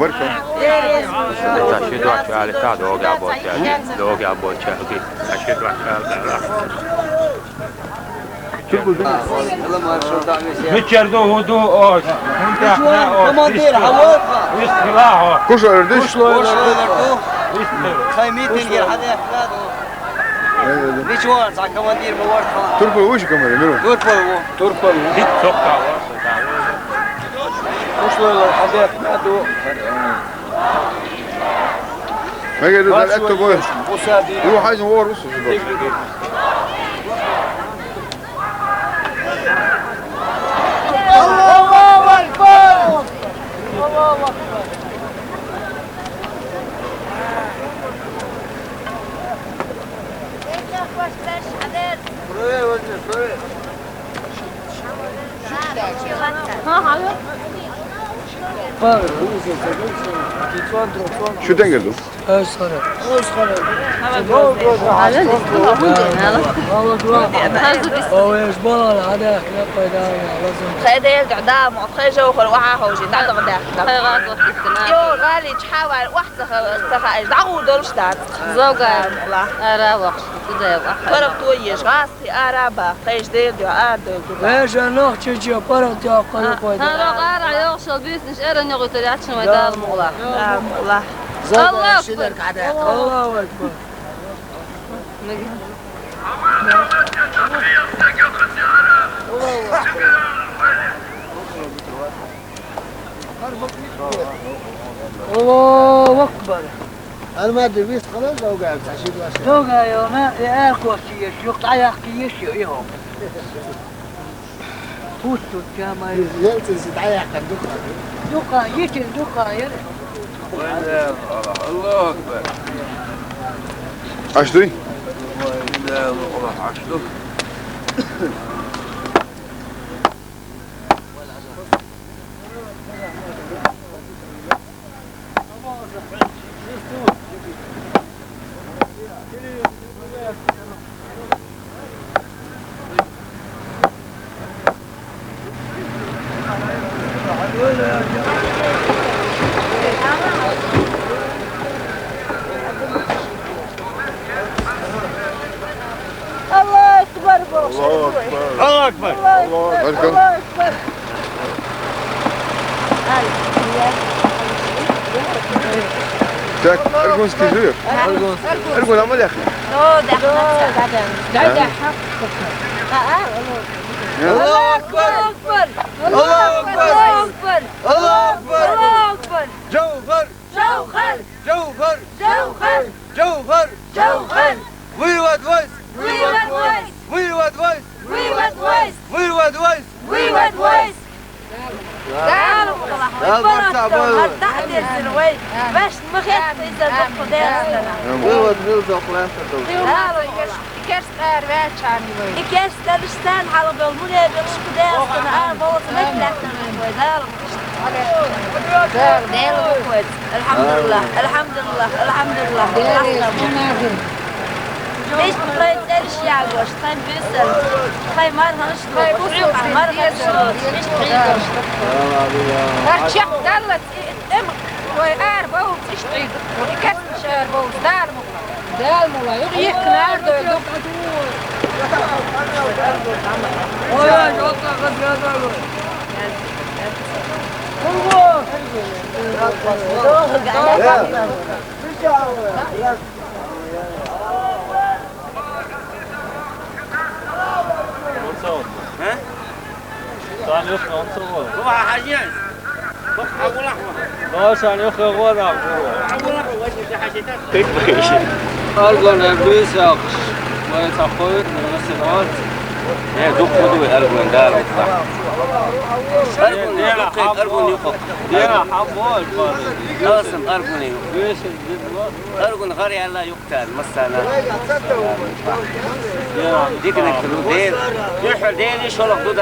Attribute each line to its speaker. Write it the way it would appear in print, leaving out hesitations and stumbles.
Speaker 1: Welcome. كوش أردش.
Speaker 2: ليشوان صار كماندير موارد خلاص.
Speaker 1: تربل وش كمان يمرون.
Speaker 2: تربل. هيك سكر. وش الحديث نادو.
Speaker 1: ما قالوا ده الأكتر بويس. هو حاجة هو رص.
Speaker 2: الله أكبر. الله أكبر.
Speaker 1: شو تنقلوا؟
Speaker 3: خير يرجع دام وخير جو خل وعاه وجين دام دام خير غاضب يو غالي تحاول واحد سخاء دعو دولشتات زوجة الله أراوخ كده فرق تويش غاسي أرابا خير دير دو أردو
Speaker 2: ايش انا تجي برد يا قلبي
Speaker 3: أنا قارع يوصل بيس مش أرن يقول ترياتش ما دار الله الله
Speaker 2: الله الله أكبر الله أكبر
Speaker 4: أنا ما أدري بيس خلاص لو قاعد تعشيد واسع.
Speaker 2: لو قاعد يوم يا أخو شيء يقطع يا أخي يشيء يوم. فوتوا كما
Speaker 4: يلتز تعيح كان
Speaker 2: دقة يتل دقة يلا.
Speaker 5: الله أكبر.
Speaker 1: عشري.
Speaker 5: الله عشري.
Speaker 3: الله أكبر
Speaker 1: الله أكبر. الله أكبر.
Speaker 3: الله أكبر
Speaker 1: تاك أرجون سكيزوير. أرجون عمل يا أخي.
Speaker 3: الله أكبر الله أكبر الله أكبر
Speaker 2: جوهر
Speaker 3: جوهر
Speaker 2: جوهر
Speaker 3: جوهر
Speaker 2: جوهر
Speaker 3: جوهر
Speaker 2: We want voice.
Speaker 3: We want voice
Speaker 2: We want voice.
Speaker 3: We want voice
Speaker 2: We want voice.
Speaker 3: We want voice تعالوا والله تحت السنوات باش مخيط إذا دقوا دارسنا
Speaker 4: هو تغلق لا
Speaker 3: كرستار باتشاني كرستار اشتان على بالمولى بيرشكو دارسنا بوص مثلتنا الحمد لله الحمد لله الحمد لله ليش بغيت ترش يا عقوش طيب بيسل طيب مرة نشتغل بطريقة مرة نشتغل ليش تعيدوش هرشيق دلت امك ويقارب او تشتعيد ويكسر شارب او دالمو لا يغيك ناردو يدوك
Speaker 2: ويا جوكا قد يدلو
Speaker 5: ثاني أخي أنصور.
Speaker 2: روح حاجين أبو الأحمر
Speaker 5: لا ثاني أخي غونا.
Speaker 2: أبو الأحمر وجه حاجتك
Speaker 5: أرجون البيساق ويتخوت من السنوات.
Speaker 6: إيه دكتور أرجون دار وصح.
Speaker 5: أرجون
Speaker 6: يفق.
Speaker 5: دينا حبول فاضي.
Speaker 6: لازم أرجون يفق.
Speaker 5: بيش الجدول.
Speaker 6: أرجون غير الله يقتل مثلا. ديك نكتلو ديل. يحل ديل يشلق